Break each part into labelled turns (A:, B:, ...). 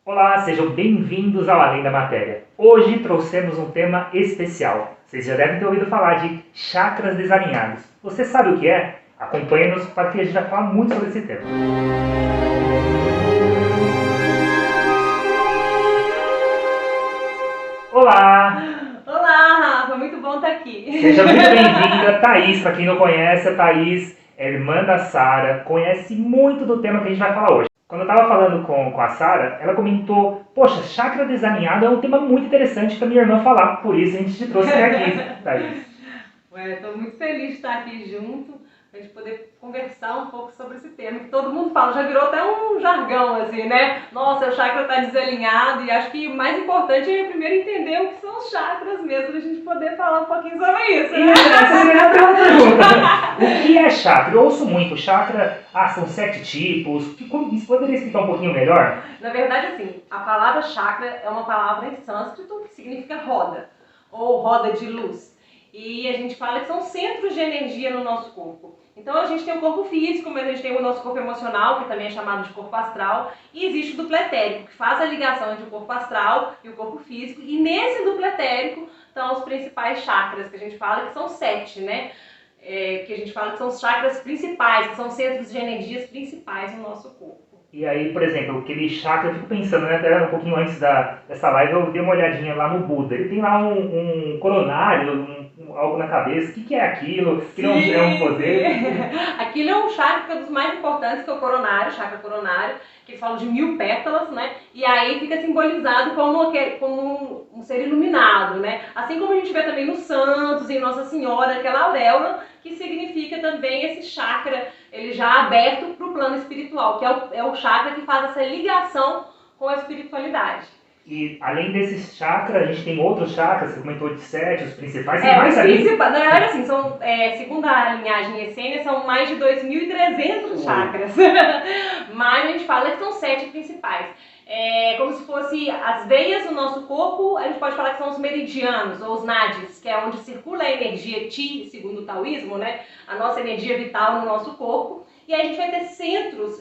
A: Olá, sejam bem-vindos ao Além da Matéria. Hoje trouxemos um tema especial. Vocês já devem ter ouvido falar de chakras desalinhados. Você sabe o que é? Acompanhe-nos para que a gente vai falar muito sobre esse tema. Olá!
B: Olá, Rafa, muito bom estar aqui.
A: Seja muito bem-vinda, Thaís. Para quem não conhece, a Thaís é irmã da Sara, conhece muito do tema que a gente vai falar hoje. Quando eu estava falando com a Sara, ela comentou, poxa, chakra desalinhado é um tema muito interessante para minha irmã falar, por isso a gente te trouxe aqui, Thaís.
B: Estou muito feliz de estar aqui junto, para a gente poder conversar um pouco sobre esse tema, que todo mundo fala, já virou até um jargão, assim, né? Nossa, o chakra está desalinhado, e acho que o mais importante é primeiro entender o que são os chakras mesmo, para a gente poder falar um pouquinho sobre isso, né?
A: Essa seria a primeira pergunta. O que é chakra? Eu ouço muito, chakra, são 7 tipos, você poderia explicar um pouquinho melhor?
B: Na verdade, assim, a palavra chakra é uma palavra em sânscrito que significa roda, ou roda de luz. E a gente fala que são centros de energia no nosso corpo. Então a gente tem o corpo físico, mas a gente tem o nosso corpo emocional, que também é chamado de corpo astral, e existe o duplo etérico, que faz a ligação entre o corpo astral e o corpo físico, e nesse duplo etérico estão os principais chakras, que a gente fala que são 7, né? Que a gente fala que são os chakras principais, que são centros de energias principais no nosso corpo.
A: E aí, por exemplo, aquele chakra, eu fico pensando, né, até um pouquinho antes dessa live, eu dei uma olhadinha lá no Buda. Ele tem lá um coronário, algo na cabeça. O que é aquilo? Aquilo é um poder?
B: Aquilo é um chakra que é um dos mais importantes, que é o coronário, chakra coronário, que eles falam de 1000 pétalas, né? E aí fica simbolizado como um ser iluminado, né? Assim como a gente vê também nos santos, em Nossa Senhora, aquela auréola, que significa também esse chakra, ele já aberto para o plano espiritual, que é o chakra que faz essa ligação com a espiritualidade.
A: E além desses chakras, a gente tem outros chakras, você comentou de 7, os principais, tem mais ali?
B: Na verdade, assim, segundo a linhagem essênia, são mais de 2.300 chakras. Mas a gente fala que são 7 principais. Como se fosse as veias do nosso corpo, a gente pode falar que são os meridianos, ou os nadis, que é onde circula a energia Chi, segundo o taoísmo, né? A nossa energia vital no nosso corpo. E aí a gente vai ter centros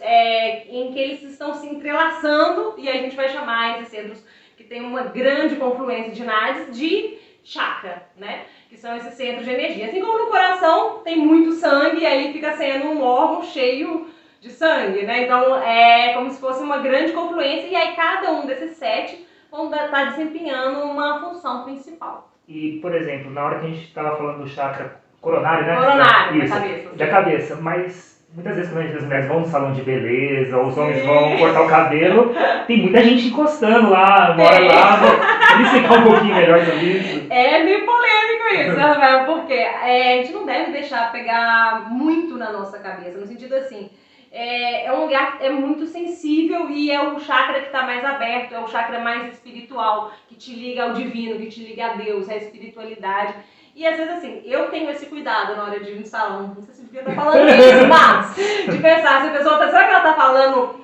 B: em que eles estão se entrelaçando, e aí a gente vai chamar esses centros que tem uma grande confluência de nadis de chakra, né? Que são esses centros de energia. Assim como no coração tem muito sangue, e aí fica sendo um órgão cheio de sangue, né? Então é como se fosse uma grande confluência, e aí cada um desses 7 vão estar desempenhando uma função principal.
A: E, por exemplo, na hora que a gente estava falando do chakra coronário, né?
B: Coronário,
A: isso,
B: da cabeça.
A: Da cabeça, mas muitas vezes quando as mulheres vão no salão de beleza, ou os homens vão cortar o cabelo, tem muita gente encostando lá, mora lá. Pode explicar um pouquinho melhor sobre isso?
B: É meio polêmico isso, Rafael, porque a gente não deve deixar pegar muito na nossa cabeça, no sentido assim, é um lugar muito sensível e é o chakra que está mais aberto, é o chakra mais espiritual, que te liga ao divino, que te liga a Deus, à espiritualidade. E às vezes assim, eu tenho esse cuidado na hora de ir no salão, não sei se eu devia estar falando isso, mas de pensar, se a pessoa será que ela está falando,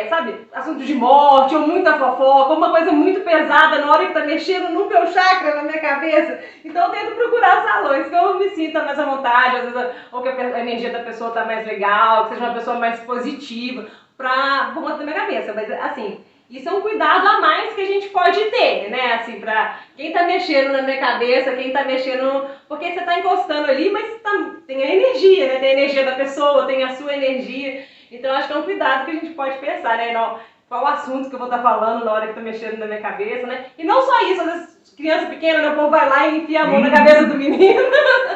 B: sabe, assunto de morte, ou muita fofoca, ou uma coisa muito pesada na hora que está mexendo no meu chakra, na minha cabeça. Então eu tento procurar salões que eu me sinta mais à vontade, às vezes, ou que a energia da pessoa está mais legal, que seja uma pessoa mais positiva, por conta da minha cabeça. Mas assim, isso é um cuidado a mais que a gente pode ter, né? Assim, pra quem tá mexendo na minha cabeça, quem tá mexendo... Porque você tá encostando ali, mas tem a energia, né? Tem a energia da pessoa, tem a sua energia. Então, acho que é um cuidado que a gente pode pensar, né? Qual o assunto que eu vou estar falando na hora que tá mexendo na minha cabeça, né? E não só isso, às vezes criança pequena, né? O povo vai lá e enfia a mão na cabeça do menino.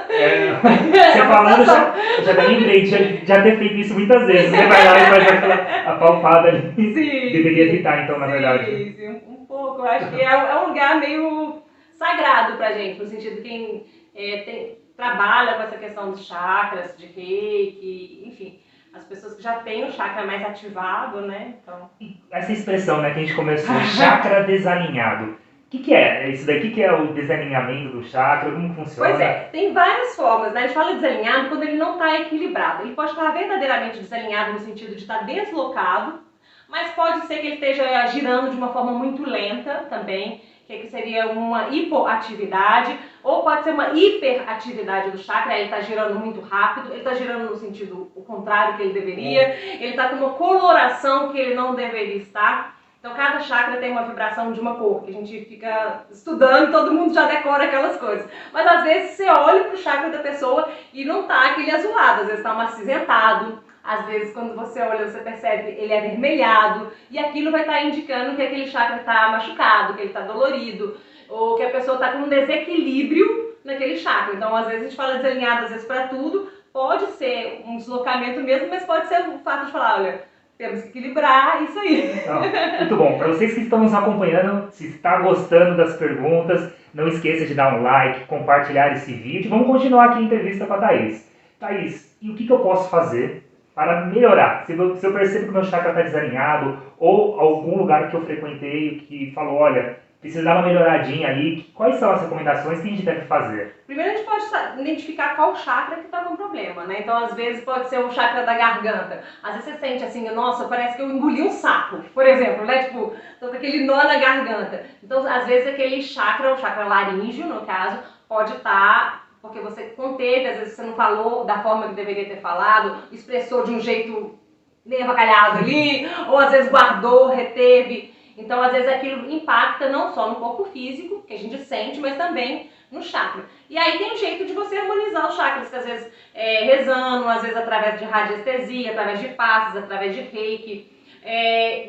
A: Você falando, já lembrei de já ter feito isso muitas vezes. Você vai lá e faz aquela apalpada ali.
B: Sim.
A: Deveria evitar, então, na verdade.
B: Sim, um pouco. Eu acho que é um lugar meio sagrado pra gente, no sentido que quem trabalha com essa questão dos chakras, de reiki, enfim, as pessoas que já têm o chakra mais ativado, né? Então...
A: Essa expressão, né, que a gente começou, chakra desalinhado. O que é isso daqui? O que é o desalinhamento do chakra? Como funciona?
B: Pois é, tem várias formas, né? A gente fala desalinhado quando ele não está equilibrado. Ele pode estar verdadeiramente desalinhado no sentido de estar deslocado, mas pode ser que ele esteja girando de uma forma muito lenta também, que seria uma hipoatividade, ou pode ser uma hiperatividade do chakra, ele está girando muito rápido, ele está girando no sentido o contrário que ele deveria, ele está com uma coloração que ele não deveria estar. Então cada chakra tem uma vibração de uma cor, que a gente fica estudando e todo mundo já decora aquelas coisas. Mas às vezes você olha pro chakra da pessoa e não tá aquele azulado, às vezes tá um acinzentado. Às vezes, quando você olha, você percebe ele é avermelhado, e aquilo vai estar indicando que aquele chakra está machucado, que ele está dolorido, ou que a pessoa está com um desequilíbrio naquele chakra. Então, às vezes a gente fala desalinhado, às vezes para tudo, pode ser um deslocamento mesmo, mas pode ser o fato de falar, olha, temos que equilibrar isso aí.
A: Então, muito bom. Para vocês que estão nos acompanhando, se está gostando das perguntas, não esqueça de dar um like, compartilhar esse vídeo. Vamos continuar aqui a entrevista com a Thaís. Thaís, e o que eu posso fazer para melhorar? Se eu percebo que o meu chakra está desalinhado, ou algum lugar que eu frequentei que falou, olha, precisa dar uma melhoradinha ali, quais são as recomendações que a gente deve fazer?
B: Primeiro a gente pode identificar qual chakra que está com problema, né? Então, às vezes pode ser o chakra da garganta. Às vezes você sente assim, nossa, parece que eu engoli um sapo, por exemplo, né? Tipo, tô com aquele nó na garganta. Então, às vezes aquele chakra, o chakra laríngeo, no caso, pode estar porque você conteve, às vezes você não falou da forma que deveria ter falado, expressou de um jeito meio avacalhado ali, ou às vezes guardou, reteve. Então, às vezes aquilo impacta não só no corpo físico, que a gente sente, mas também no chakra. E aí tem um jeito de você harmonizar os chakras, que às vezes rezando, às vezes através de radiestesia, através de passes, através de reiki.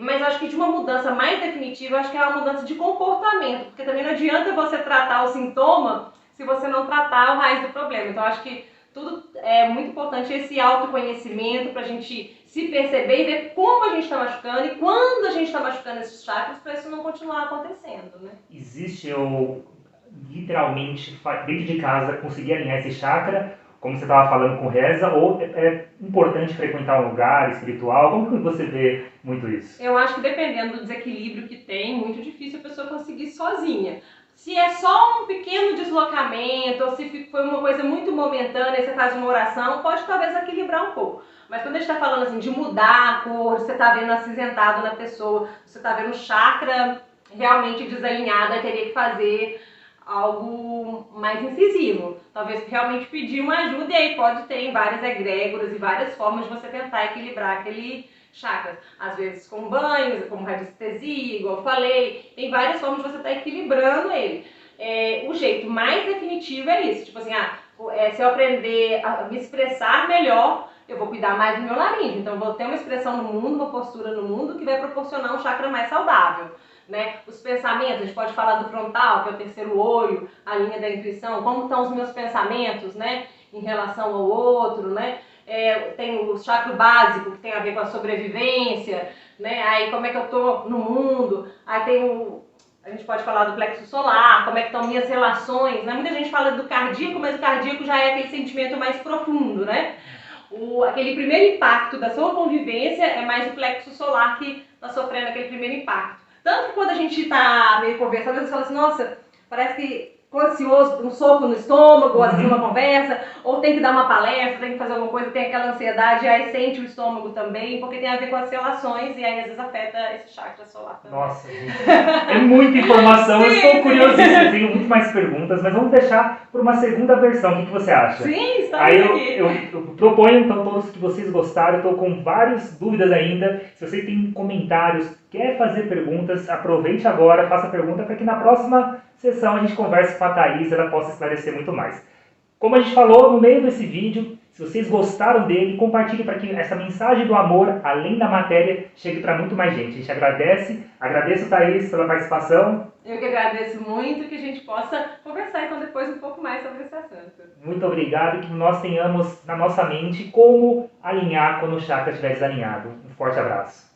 B: Mas eu acho que de uma mudança mais definitiva, eu acho que é uma mudança de comportamento, porque também não adianta você tratar o sintoma se você não tratar o raiz do problema. Então, eu acho que tudo é muito importante esse autoconhecimento para a gente se perceber e ver como a gente está machucando e quando a gente está machucando esses chakras para isso não continuar acontecendo, né?
A: Existe eu literalmente dentro de casa conseguir alinhar esse chakra, como você estava falando com reza, ou é importante frequentar um lugar espiritual? Como que você vê muito isso?
B: Eu acho que dependendo do desequilíbrio que tem, muito difícil a pessoa conseguir sozinha. Se é só um pequeno deslocamento, ou se foi uma coisa muito momentânea e você faz uma oração, pode talvez equilibrar um pouco. Mas quando a gente está falando assim de mudar a cor, você está vendo acinzentado na pessoa, você está vendo o chakra realmente desalinhado, aí teria que fazer algo mais incisivo. Talvez realmente pedir uma ajuda, e aí pode ter várias egrégoras e várias formas de você tentar equilibrar aquele chakras, às vezes com banhos, como radiestesia, igual eu falei, tem várias formas de você estar equilibrando ele. O jeito mais definitivo é isso, tipo assim, se eu aprender a me expressar melhor, eu vou cuidar mais do meu laríngeo, então eu vou ter uma expressão no mundo, uma postura no mundo que vai proporcionar um chakra mais saudável. Né? Os pensamentos, a gente pode falar do frontal, que é o terceiro olho, a linha da intuição, como estão os meus pensamentos, né, em relação ao outro, né? Tem o chakra básico, que tem a ver com a sobrevivência, né? Aí como é que eu tô no mundo, aí tem a gente pode falar do plexo solar, como é que estão minhas relações, né? Muita gente fala do cardíaco, mas o cardíaco já é aquele sentimento mais profundo, né? Aquele primeiro impacto da sua convivência é mais o plexo solar que está sofrendo aquele primeiro impacto. Tanto que quando a gente está meio conversando, às vezes fala assim, nossa, parece que ficou ansioso, um soco no estômago, ou assim uma conversa, ou tem que dar uma palestra, tem que fazer alguma coisa, tem aquela ansiedade, aí sente o estômago também, porque tem a ver com as relações, e aí às vezes afeta esse chakra solar também.
A: Nossa, gente, é muita informação, eu estou curiosíssimo, tenho muito mais perguntas, mas vamos deixar por uma segunda versão, o que você acha?
B: Sim, estamos
A: aí
B: aqui.
A: Eu proponho, então, todos que vocês gostaram, eu estou com várias dúvidas ainda, se você tem comentários, quer fazer perguntas, aproveite agora, faça pergunta para que na próxima sessão a gente converse com a Thaís e ela possa esclarecer muito mais. Como a gente falou no meio desse vídeo, se vocês gostaram dele, compartilhe para que essa mensagem do amor, além da matéria, chegue para muito mais gente. A gente agradeço Thaís pela participação.
B: Eu que agradeço muito, que a gente possa conversar então depois um pouco mais sobre esse assunto.
A: Muito obrigado e que nós tenhamos na nossa mente como alinhar quando o chakra estiver desalinhado. Um forte abraço.